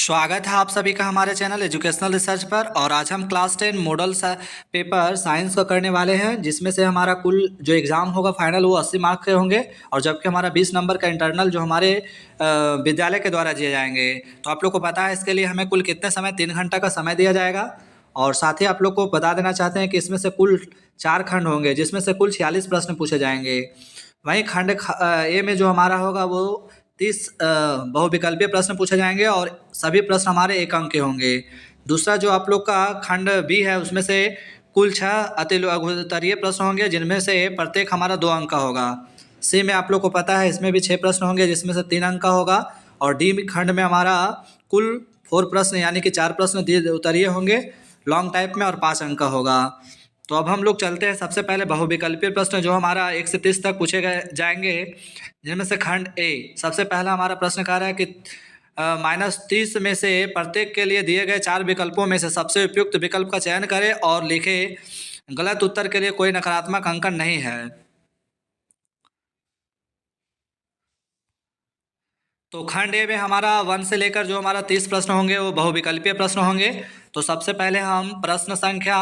स्वागत है आप सभी का हमारे चैनल एजुकेशनल रिसर्च पर। और आज हम क्लास 10 मॉडल पेपर साइंस का करने वाले हैं, जिसमें से हमारा कुल जो एग्ज़ाम होगा फाइनल वो 80 मार्क्स के होंगे, और जबकि हमारा 20 नंबर का इंटरनल जो हमारे विद्यालय के द्वारा दिए जाएंगे। तो आप लोग को पता है इसके लिए हमें कुल कितने समय 3 घंटा का समय दिया जाएगा। और साथ ही आप लोग को बता देना चाहते हैं कि इसमें से कुल 4 खंड होंगे, जिसमें से कुल 46 प्रश्न पूछे जाएंगे। वहीं खंड ए में जो हमारा होगा वो 30 बहुविकल्पीय प्रश्न पूछे जाएंगे, और सभी प्रश्न हमारे 1 अंक के होंगे। दूसरा जो आप लोग का खंड बी है, उसमें से कुल 6 अति लघु उत्तरीय प्रश्न होंगे, जिनमें से प्रत्येक हमारा 2 अंक का होगा। सी में आप लोग को पता है इसमें भी 6 प्रश्न होंगे, जिसमें से 3 अंक का होगा। और डी खंड में हमारा कुल 4 प्रश्न यानी कि 4 प्रश्न उत्तरीय होंगे लॉन्ग टाइप में, और 5 अंक का होगा। तो अब हम लोग चलते हैं सबसे पहले बहुविकल्पीय प्रश्न जो हमारा 1 से 30 तक पूछे जाएंगे, जिनमें से खंड ए सबसे पहला हमारा प्रश्न कह रहा है कि -30 में से प्रत्येक के लिए दिए गए 4 विकल्पों में से सबसे उपयुक्त विकल्प का चयन करें और लिखे गलत उत्तर के लिए कोई नकारात्मक अंकन नहीं है। तो खंड ए में हमारा 1 से लेकर जो हमारा 30 प्रश्न होंगे वो बहुविकल्पीय प्रश्न होंगे। तो सबसे पहले हम प्रश्न संख्या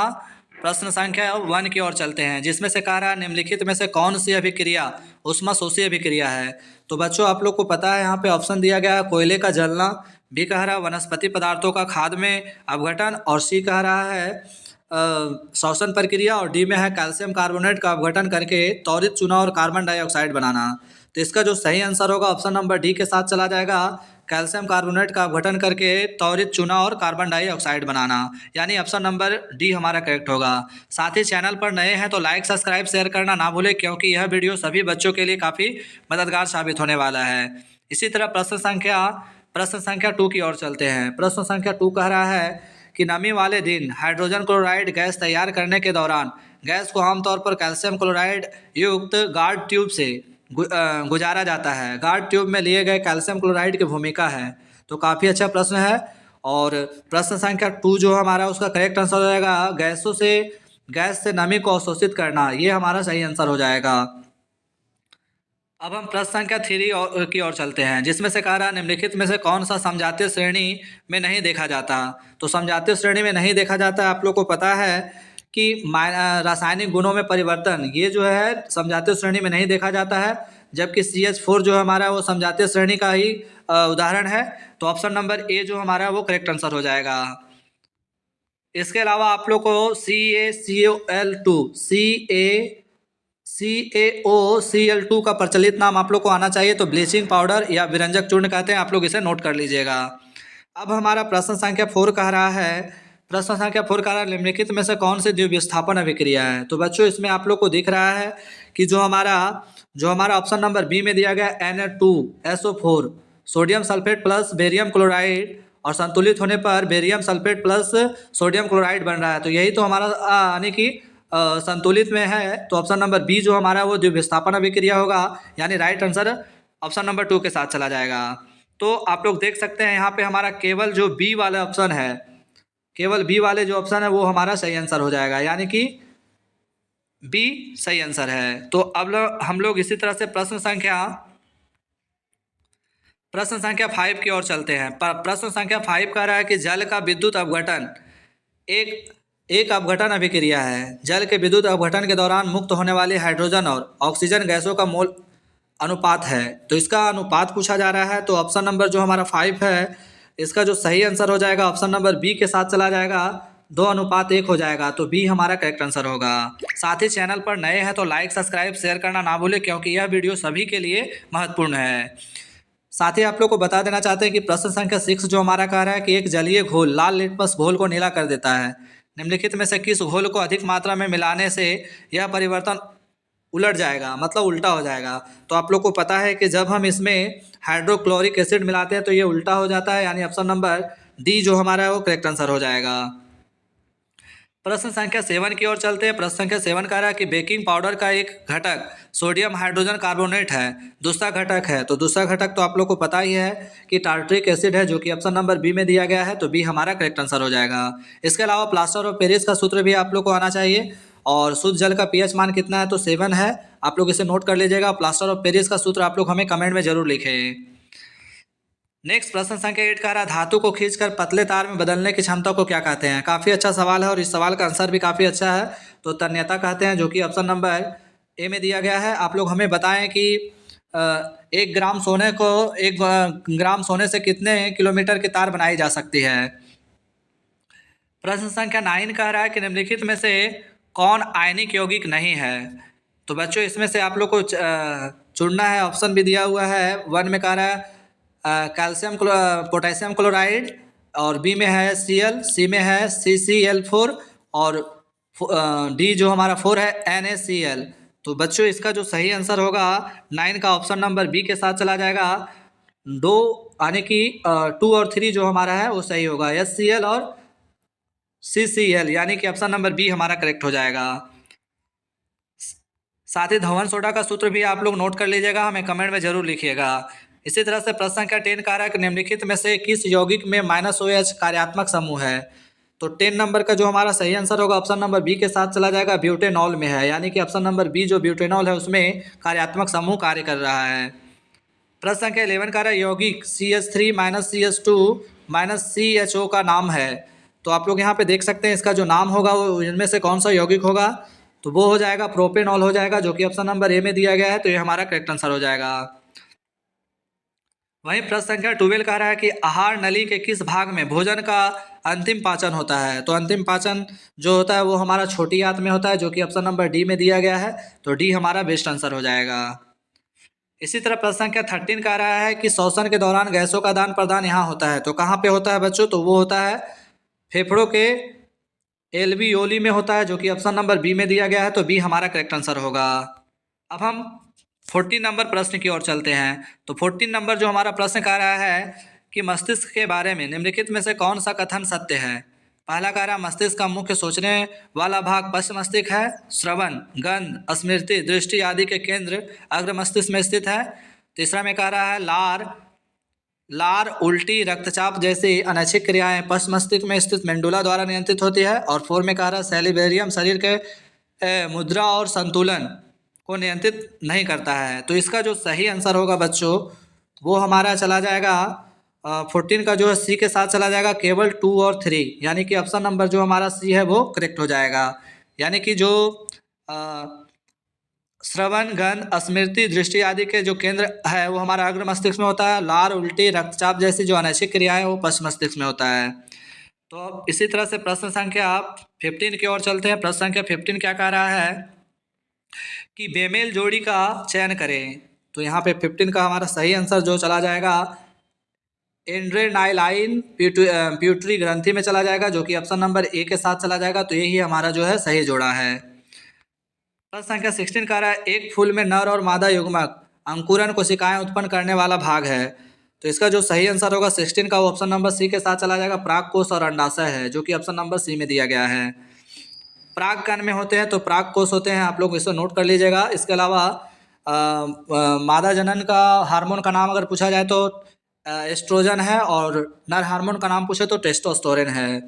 1 की ओर चलते हैं, जिसमें से कह रहा है निम्नलिखित में से कौन सी अभिक्रिया ऊष्माशोषी अभिक्रिया है। तो बच्चों आप लोग को पता है यहाँ पे ऑप्शन दिया गया है कोयले का जलना, बी कह रहा है वनस्पति पदार्थों का खाद में अपघटन, और सी कह रहा है श्वसन प्रक्रिया, और डी में है कैल्शियम कार्बोनेट का अपघटन करके त्वरित चूना और कार्बन डाइऑक्साइड बनाना। तो इसका जो सही आंसर होगा ऑप्शन नंबर डी के साथ चला जाएगा, कैल्शियम कार्बोनेट का अपघटन करके त्वरित चूना और कार्बन डाइऑक्साइड बनाना, यानी ऑप्शन नंबर डी हमारा करेक्ट होगा। साथ ही चैनल पर नए हैं तो लाइक सब्सक्राइब शेयर करना ना भूलें, क्योंकि यह वीडियो सभी बच्चों के लिए काफ़ी मददगार साबित होने वाला है। इसी तरह प्रश्न संख्या 2 की ओर चलते हैं। प्रश्न संख्या 2 कह रहा है कि नमी वाले दिन हाइड्रोजन क्लोराइड गैस तैयार करने के दौरान गैस को आमतौर पर कैल्शियम क्लोराइड युक्त गार्ड ट्यूब से गुजारा जाता है। गार्ड ट्यूब में लिए गए कैल्शियम क्लोराइड की भूमिका है। तो काफ़ी अच्छा प्रश्न है। और प्रश्न संख्या 2 जो हमारा उसका करेक्ट आंसर हो जाएगा गैस से नमी को अवशोषित करना, ये हमारा सही आंसर हो जाएगा। अब हम प्रश्न संख्या 3 की ओर चलते हैं, जिसमें से कह रहा है निम्नलिखित में से कौन सा समजातीय श्रेणी में नहीं देखा जाता। तो समजातीय श्रेणी में नहीं देखा जाता, आप लोग को पता है कि रासायनिक गुणों में परिवर्तन ये जो है समजातीय श्रेणी में नहीं देखा जाता है, जबकि CH4 जो हमारा वो समजातीय श्रेणी का ही उदाहरण है। तो ऑप्शन नंबर ए जो हमारा वो करेक्ट आंसर हो जाएगा। इसके अलावा आप लोग को CaCO2 का प्रचलित नाम आप लोग को आना चाहिए। तो ब्लीचिंग पाउडर या विरंजक चूर्ण कहते हैं, आप लोग इसे नोट कर लीजिएगा। अब हमारा प्रश्न संख्या 4 कह रहा है निम्नलिखित में से कौन सी द्विविस्थापन अभिक्रिया है। तो बच्चों इसमें आप लोग को दिख रहा है कि जो हमारा ऑप्शन नंबर बी में दिया गया Na2SO4 sodium sulphate plus barium chloride, और संतुलित होने पर barium sulphate plus sodium chloride बन रहा है। तो यही तो हमारा यानी कि संतुलित में है। तो ऑप्शन नंबर बी जो हमारा वो द्विविस्थापन अभिक्रिया होगा, यानी राइट आंसर ऑप्शन नंबर 2 के साथ चला जाएगा। तो आप लोग देख सकते हैं यहाँ पे हमारा केवल जो बी वाला ऑप्शन है, केवल बी वाले जो ऑप्शन है वो हमारा सही आंसर हो जाएगा, यानी कि बी सही आंसर है। तो अब हम लोग इसी तरह से प्रश्न संख्या 5 की ओर चलते हैं। प्रश्न संख्या 5 कह रहा है कि जल का विद्युत अपघटन एक अपघटन अभिक्रिया है। जल के विद्युत अपघटन के दौरान मुक्त होने वाली हाइड्रोजन और ऑक्सीजन गैसों का मोल अनुपात है। तो इसका अनुपात पूछा जा रहा है। तो ऑप्शन नंबर जो हमारा 5 है, इसका जो सही आंसर हो जाएगा ऑप्शन नंबर बी के साथ चला जाएगा, 2:1 हो जाएगा। तो बी हमारा करेक्ट आंसर होगा। साथ ही चैनल पर नए हैं तो लाइक सब्सक्राइब शेयर करना ना भूलें, क्योंकि यह वीडियो सभी के लिए महत्वपूर्ण है। साथ ही आप लोग को बता देना चाहते हैं कि प्रश्न संख्या 6 जो हमारा कह रहा है कि एक जलीय घोल लाल लिटमस घोल को नीला कर देता है। निम्नलिखित में से किस घोल को अधिक मात्रा में मिलाने से यह परिवर्तन उलट जाएगा, मतलब उल्टा हो जाएगा। तो आप लोग को पता है कि जब हम इसमें हाइड्रोक्लोरिक एसिड मिलाते हैं तो ये उल्टा हो जाता है, यानी ऑप्शन नंबर डी जो हमारा है वो करेक्ट आंसर हो जाएगा। प्रश्न संख्या 7 की ओर चलते हैं। प्रश्न संख्या 7 कह रहा है कि बेकिंग पाउडर का एक घटक सोडियम हाइड्रोजन कार्बोनेट है, दूसरा घटक है। तो दूसरा घटक तो आप लोग को पता ही है कि टार्ट्रिक एसिड है, जो कि ऑप्शन नंबर बी में दिया गया है। तो बी हमारा करेक्ट आंसर हो जाएगा। इसके अलावा प्लास्टर ऑफ पेरिस का सूत्र भी आप लोग को आना चाहिए, और शुद्ध जल का pH मान कितना है, तो 7 है। आप लोग इसे नोट कर लीजिएगा। प्लास्टर ऑफ पेरिस का सूत्र आप लोग हमें कमेंट में जरूर लिखें। नेक्स्ट प्रश्न संख्या 8 कह रहा है धातु को खींचकर पतले तार में बदलने की क्षमता को क्या कहते हैं। काफ़ी अच्छा सवाल है और इस सवाल का आंसर भी काफ़ी अच्छा है। तो तन्यता कहते हैं, जो कि ऑप्शन नंबर ए में दिया गया है। आप लोग हमें बताएं कि 1 ग्राम सोने को 1 ग्राम सोने से कितने किलोमीटर की तार बनाई जा सकती है। प्रश्न संख्या 9 कह रहा है कि निम्नलिखित में से कौन आयनिक यौगिक नहीं है। तो बच्चों इसमें से आप लोग को चुनना है। ऑप्शन भी दिया हुआ है। 1 में कह रहा है पोटेशियम क्लोराइड, और बी में है Cl, सी में है CCl4, और डी जो हमारा 4 है NaCl। तो बच्चों इसका जो सही आंसर होगा 9 का ऑप्शन नंबर बी के साथ चला जाएगा। 2 यानी कि 2 और 3 जो हमारा है वो सही होगा, HCl और CCl, यानी कि ऑप्शन नंबर बी हमारा करेक्ट हो जाएगा। साथ ही धवन सोडा का सूत्र भी आप लोग नोट कर लीजिएगा, हमें कमेंट में जरूर लिखिएगा। इसी तरह से प्रश्न संख्या 10 का है कि निम्नलिखित में से किस यौगिक में -OH कार्यात्मक समूह है। तो 10 नंबर का जो हमारा सही आंसर होगा ऑप्शन नंबर बी के साथ चला जाएगा, ब्यूटेनॉल में है, यानी कि ऑप्शन नंबर बी जो ब्यूटेनॉल है उसमें कार्यात्मक समूह कार्य कर रहा है। प्रश्न संख्या 11 का यौगिक CH3 CH2 CHO का नाम है। तो आप लोग यहाँ पे देख सकते हैं इसका जो नाम होगा वो इनमें से कौन सा यौगिक होगा। तो वो हो जाएगा प्रोपेनॉल हो जाएगा, जो कि ऑप्शन नंबर ए में दिया गया है। तो ये हमारा करेक्ट आंसर हो जाएगा। वहीं प्रश्न संख्या 12 कह रहा है कि आहार नली के किस भाग में भोजन का अंतिम पाचन होता है। तो अंतिम पाचन जो होता है वो हमारा छोटी आंत में होता है, जो कि ऑप्शन नंबर डी में दिया गया है। तो डी हमारा बेस्ट आंसर हो जाएगा। इसी तरह प्रश्न संख्या 13 कह रहा है कि श्वसन के दौरान गैसों का आदान प्रदान यहाँ होता है। तो कहाँ पे होता है बच्चों, तो वो होता है फेफड़ों के एल्वियोली में होता है, जो कि ऑप्शन नंबर बी में दिया गया है। तो बी हमारा करेक्ट आंसर होगा। अब हम 14 नंबर प्रश्न की ओर चलते हैं। तो 14 नंबर जो हमारा प्रश्न कह रहा है कि मस्तिष्क के बारे में निम्नलिखित में से कौन सा कथन सत्य है। पहला कह रहा है मस्तिष्क का मुख्य सोचने वाला भाग पश्च मस्तिष्क है, श्रवण, गंध, स्मृति, दृष्टि आदि के केंद्र अग्र मस्तिष्क में स्थित है। तीसरा में कह रहा है लार, उल्टी, रक्तचाप जैसी अनैच्छिक क्रियाएं पश्च मस्तिष्क में स्थित मेंडुला द्वारा नियंत्रित होती है। और 4 में कह रहा है सेलिबेरियम शरीर के मुद्रा और संतुलन को नियंत्रित नहीं करता है। तो इसका जो सही आंसर होगा बच्चों वो हमारा चला जाएगा 14 का जो है सी के साथ चला जाएगा, केवल 2 और 3, यानी कि ऑप्शन नंबर जो हमारा सी है वो करेक्ट हो जाएगा। यानी कि जो श्रवण, गंध, स्मृति, दृष्टि आदि के जो केंद्र है वो हमारा अग्र मस्तिष्क में होता है। लार, उल्टी, रक्तचाप जैसी जो अनैच्छिक क्रियाएं वो पश्च मस्तिष्क में होता है। तो इसी तरह से प्रश्न संख्या 15 की ओर चलते हैं। प्रश्न संख्या 15 क्या कह रहा है कि बेमेल जोड़ी का चयन करें। तो यहाँ पे 15 का हमारा सही आंसर जो चला जाएगा एड्रेनालाइन प्यूटरी ग्रंथि में चला जाएगा, जो कि ऑप्शन नंबर ए के साथ चला जाएगा। तो यही हमारा जो है सही जोड़ा है। प्रश्न संख्या 16 कह रहा है एक फूल में नर और मादा युग्मक अंकुरन कोशिकाएं उत्पन्न करने वाला भाग है। तो इसका जो सही आंसर होगा 16 का वो ऑप्शन नंबर सी के साथ चला जाएगा, पराग कोष और अंडाशय है, जो कि ऑप्शन नंबर सी में दिया गया है। पराग कण में होते हैं तो पराग कोष होते हैं, आप लोग इसे नोट कर लीजिएगा। इसके अलावा मादा जनन का हार्मोन का नाम अगर पूछा जाए तो एस्ट्रोजन है, और नर हार्मोन का नाम पूछे तो टेस्टोस्टेरोन है।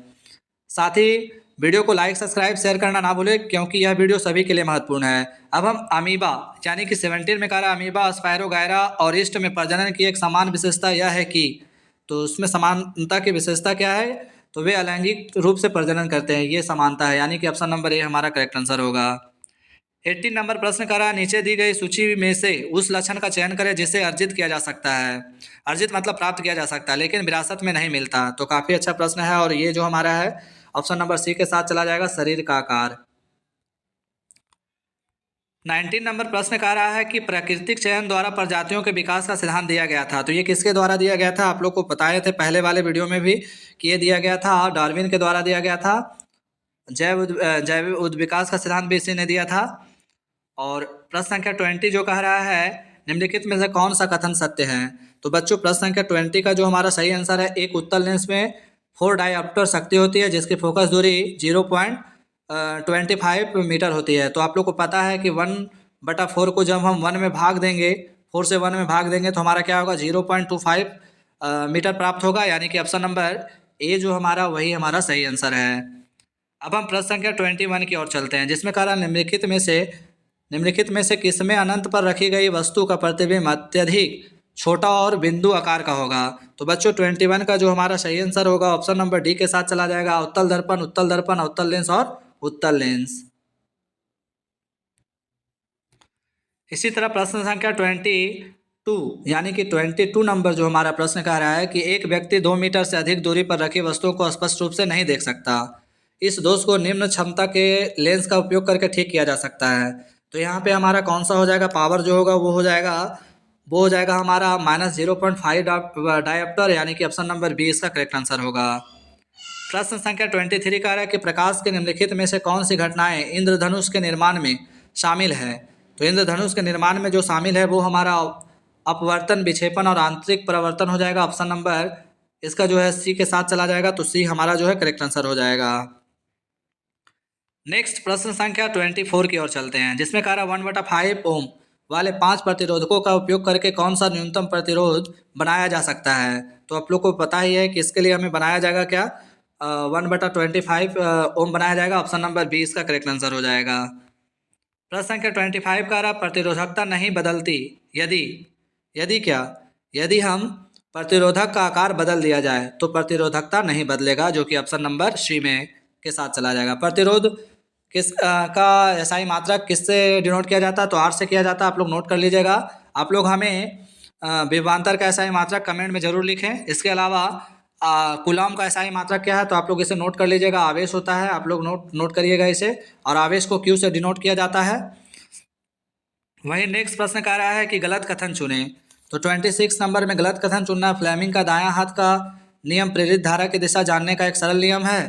साथ ही वीडियो को लाइक, सब्सक्राइब, शेयर करना ना भूलें, क्योंकि यह वीडियो सभी के लिए महत्वपूर्ण है। अब हम अमीबा यानी कि 17 में कह रहा है अमीबा, स्पायरोगायरा और ईस्ट में प्रजनन की एक समान विशेषता यह है कि, तो उसमें समानता की विशेषता क्या है, तो वे अलैंगिक रूप से प्रजनन करते हैं, ये समानता है, यानी कि ऑप्शन नंबर ए हमारा करेक्ट आंसर होगा। 18 नंबर प्रश्न कर रहा है नीचे दी गई सूची में से उस लक्षण का चयन करें जिसे अर्जित किया जा सकता है। अर्जित मतलब प्राप्त किया जा सकता है लेकिन विरासत में नहीं मिलता। तो काफ़ी अच्छा प्रश्न है, और ये जो हमारा है ऑप्शन नंबर सी के साथ चला जाएगा, शरीर का आकार। 19 नंबर प्रश्न कह रहा है कि प्राकृतिक चयन द्वारा प्रजातियों के विकास का सिद्धांत दिया गया था। तो ये किसके द्वारा दिया गया था, आप लोग को बताए थे पहले वाले वीडियो में भी कि ये दिया गया था, डार्विन के द्वारा दिया गया था। जैव उद्विकास का सिद्धांत भी इसी ने दिया था। और प्रश्न संख्या 20 जो कह रहा है निम्नलिखित में से कौन सा कथन सत्य है। तो बच्चों प्रश्न संख्या 20 का जो हमारा सही आंसर है, एक उत्तल लेंस में 4 डायऑप्टर शक्ति होती है जिसकी फोकस दूरी 0.25 मीटर होती है। तो आप लोग को पता है कि 1/4 को जब हम 1 में भाग देंगे, 4 से 1 में भाग देंगे तो हमारा क्या होगा, 0.25 मीटर प्राप्त होगा, यानी कि ऑप्शन नंबर ए जो हमारा वही हमारा सही आंसर है। अब हम प्रश्न संख्या 21 की ओर चलते हैं, जिसमें कह रहा है निम्नलिखित में से किसमें अनंत पर रखी गई वस्तु का प्रतिबिंब अत्यधिक छोटा और बिंदु आकार का होगा। तो बच्चों 21 का जो हमारा सही आंसर होगा ऑप्शन नंबर डी के साथ चला जाएगा, उत्तल दर्पण, उत्तल दर्पण, उत्तल लेंस और उत्तल लेंस। इसी तरह प्रश्न संख्या 22 यानी कि 22 नंबर जो हमारा प्रश्न कह रहा है कि एक व्यक्ति 2 मीटर से अधिक दूरी पर रखी वस्तुओं को स्पष्ट रूप से नहीं देख सकता। इस दोष को निम्न क्षमता के लेंस का उपयोग करके ठीक किया जा सकता है। तो यहाँ पे हमारा कौन सा हो जाएगा, पावर जो होगा वो हो जाएगा हमारा -0.5 डायोप्टर, यानी कि ऑप्शन नंबर बी इसका करेक्ट आंसर होगा। प्रश्न संख्या 23 कह रहा है कि प्रकाश के निम्नलिखित में से कौन सी घटनाएं इंद्रधनुष के निर्माण में शामिल है। तो इंद्रधनुष के निर्माण में जो शामिल है वो हमारा अपवर्तन, विक्षेपण और आंतरिक परावर्तन हो जाएगा। ऑप्शन नंबर इसका जो है सी के साथ चला जाएगा, तो सी हमारा जो है करेक्ट आंसर हो जाएगा। नेक्स्ट प्रश्न संख्या 24 की ओर चलते हैं, जिसमें कह रहा है 1/5 ओम वाले 5 प्रतिरोधकों का उपयोग करके कौन सा न्यूनतम प्रतिरोध बनाया जा सकता है। तो आप लोग को पता ही है कि इसके लिए हमें बनाया जाएगा क्या, 1/25 ओम बनाया जाएगा। ऑप्शन नंबर बी इसका करेक्ट आंसर हो जाएगा। प्रश्न संख्या 25 का रहा प्रतिरोधकता नहीं बदलती यदि क्या, यदि हम प्रतिरोधक का आकार बदल दिया जाए तो प्रतिरोधकता नहीं बदलेगा, जो कि ऑप्शन नंबर सी में के साथ चला जाएगा। प्रतिरोध का एसआई मात्रक किससे डिनोट किया जाता है, तो आर से किया जाता है। आप लोग नोट कर लीजिएगा। आप लोग हमें विभवांतर का एसआई मात्रक कमेंट में जरूर लिखें। इसके अलावा कूलम का एसआई मात्रक क्या है, तो आप लोग इसे नोट कर लीजिएगा। आवेश होता है, आप लोग नोट करिएगा इसे, और आवेश को क्यू से डिनोट किया जाता है। वहीं नेक्स्ट प्रश्न कह रहा है कि गलत कथन चुने। तो 26 नंबर में गलत कथन चुनना, फ्लेमिंग का दायां हाथ का नियम प्रेरित धारा की दिशा जानने का एक सरल नियम है।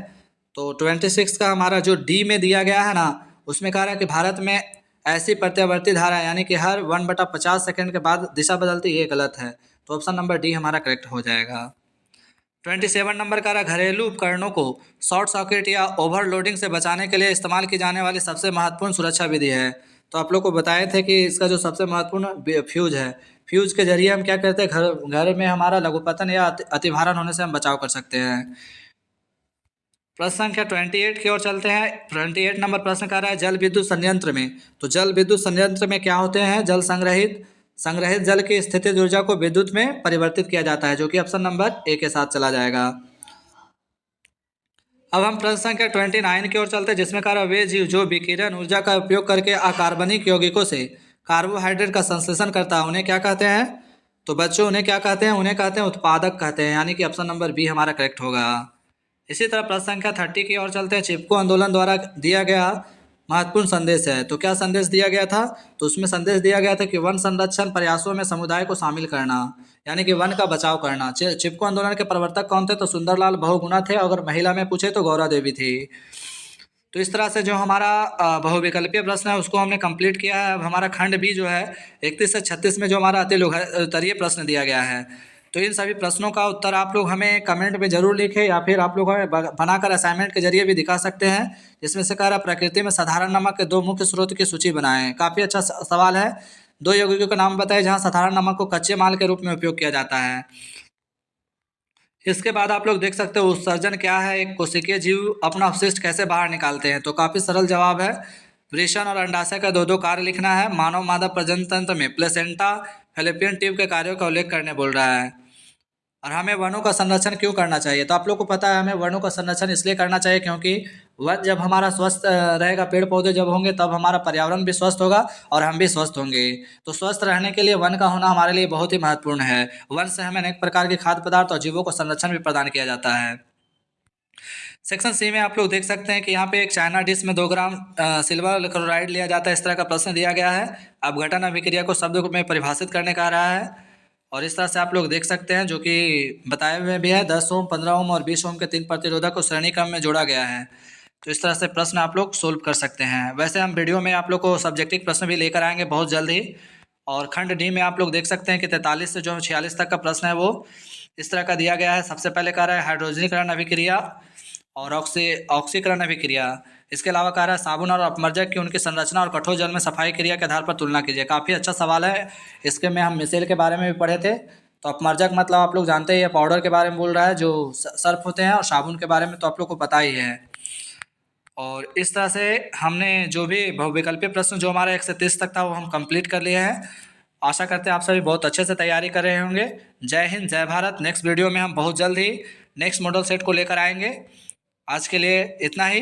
तो 26 का हमारा जो डी में दिया गया है ना, उसमें कह रहा है कि भारत में ऐसी प्रत्यावर्ती धारा यानी कि हर 1/50 सेकंड के बाद दिशा बदलती, ये गलत है। तो ऑप्शन नंबर डी हमारा करेक्ट हो जाएगा। 27 नंबर का घरेलू उपकरणों को शॉर्ट सर्किट या ओवरलोडिंग से बचाने के लिए इस्तेमाल की जाने वाली सबसे महत्वपूर्ण सुरक्षा विधि है। तो आप लोग को बताए थे कि इसका जो सबसे महत्वपूर्ण फ्यूज है, फ्यूज के जरिए हम क्या करते हैं, घर में हमारा लघुपतन या अतिभारण होने से हम बचाव कर सकते हैं। प्रश्न संख्या 28 की ओर चलते हैं। 28 नंबर प्रश्न कह रहा है जल विद्युत संयंत्र में। तो जल विद्युत संयंत्र में क्या होते हैं, जल संग्रहित जल की स्थितिज ऊर्जा को विद्युत में परिवर्तित किया जाता है, जो कि ऑप्शन नंबर ए के साथ चला जाएगा। अब हम प्रश्न संख्या 29 की ओर चलते हैं, जिसमें कह रहा है वे जीव जो विकिरण ऊर्जा का उपयोग करके अकार्बनिक यौगिकों से कार्बोहाइड्रेट का संश्लेषण करता है उन्हें क्या कहते हैं। तो बच्चों उन्हें क्या कहते हैं, उन्हें कहते हैं उत्पादक कहते हैं, यानी कि ऑप्शन नंबर बी हमारा करेक्ट होगा। इसी तरह प्रश्न संख्या 30 की ओर चलते हैं। चिपको आंदोलन द्वारा दिया गया महत्वपूर्ण संदेश है। तो क्या संदेश दिया गया था, तो उसमें संदेश दिया गया था कि वन संरक्षण प्रयासों में समुदाय को शामिल करना, यानी कि वन का बचाव करना। चिपको आंदोलन के प्रवर्तक कौन थे, तो सुंदरलाल बहुगुणा थे, अगर महिला में पूछे तो गौरा देवी थी। तो इस तरह से जो हमारा बहुविकल्पीय प्रश्न है उसको हमने कंप्लीट किया है। अब हमारा खंड बी जो है 31 से 36 में जो हमारा अतिलघुत्तरीय प्रश्न दिया गया है, तो इन सभी प्रश्नों का उत्तर आप लोग हमें कमेंट में जरूर लिखें, या फिर आप लोग हमें बनाकर असाइनमेंट के जरिए भी दिखा सकते हैं। जिसमें से कह रहा प्रकृति में साधारण नमक के 2 मुख्य स्रोत की सूची बनाएं। काफ़ी अच्छा सवाल है। 2 यौगिकों का नाम बताएं जहां साधारण नमक को कच्चे माल के रूप में उपयोग किया जाता है। इसके बाद आप लोग देख सकते हो उत्सर्जन क्या है, एक कोशिकीय जीव अपना अपशिष्ट कैसे बाहर निकालते हैं। तो काफ़ी सरल जवाब है, वृषण और अंडाशय का 2-2 कार्य लिखना है। मानव मादा प्रजनन तंत्र में प्लेसेंटा फैलोपियन ट्यूब के कार्यों का उल्लेख करने बोल रहा है। और हमें वनों का संरक्षण क्यों करना चाहिए, तो आप लोग को पता है हमें वनों का संरक्षण इसलिए करना चाहिए क्योंकि वन जब हमारा स्वस्थ रहेगा, पेड़ पौधे जब होंगे, तब हमारा पर्यावरण भी स्वस्थ होगा और हम भी स्वस्थ होंगे। तो स्वस्थ रहने के लिए वन का होना हमारे लिए बहुत ही महत्वपूर्ण है। वन से हमें अनेक प्रकार के खाद्य पदार्थ और जीवों को संरक्षण भी प्रदान किया जाता है। सेक्शन सी में आप लोग देख सकते हैं कि यहाँ पे एक चाइना डिश में 2 ग्राम सिल्वर क्लोराइड लिया जाता है, इस तरह का प्रश्न दिया गया है। अपघटन अभिक्रिया को शब्द में परिभाषित करने का रहा है, और इस तरह से आप लोग देख सकते हैं जो कि बताए हुए भी है 10 ओम, 15 ओम और 20 ओम के 3 प्रतिरोधक को श्रेणी क्रम में जोड़ा गया है। तो इस तरह से प्रश्न आप लोग सोल्व कर सकते हैं। वैसे हम वीडियो में आप लोग को सब्जेक्टिव प्रश्न भी लेकर आएंगे बहुत जल्द ही। और खंड डी में आप लोग देख सकते हैं कि 43 से जो 46 तक का प्रश्न है वो इस तरह का दिया गया है। सबसे पहले कह रहा है हाइड्रोजनीकरण अभिक्रिया और ऑक्सीकरण अभिक्रिया। इसके अलावा कह रहा है साबुन और अपमर्जक की उनकी संरचना और कठोर जल में सफाई क्रिया के आधार पर तुलना कीजिए। काफ़ी अच्छा सवाल है। इसके में हम मिसेल के बारे में भी पढ़े थे। तो अपमर्जक मतलब आप लोग जानते ही है, पाउडर के बारे में बोल रहा है जो सर्फ होते हैं, और साबुन के बारे में तो आप लोग को पता ही है। और इस तरह से हमने जो भी बहुविकल्पीय प्रश्न जो हमारा 1 से 30 तक था वो हम कंप्लीट कर लिए हैं। आशा करते हैं आप सभी बहुत अच्छे से तैयारी कर रहे होंगे। जय हिंद, जय भारत। नेक्स्ट वीडियो में हम बहुत जल्द ही नेक्स्ट मॉडल सेट को लेकर आएंगे। आज के लिए इतना ही।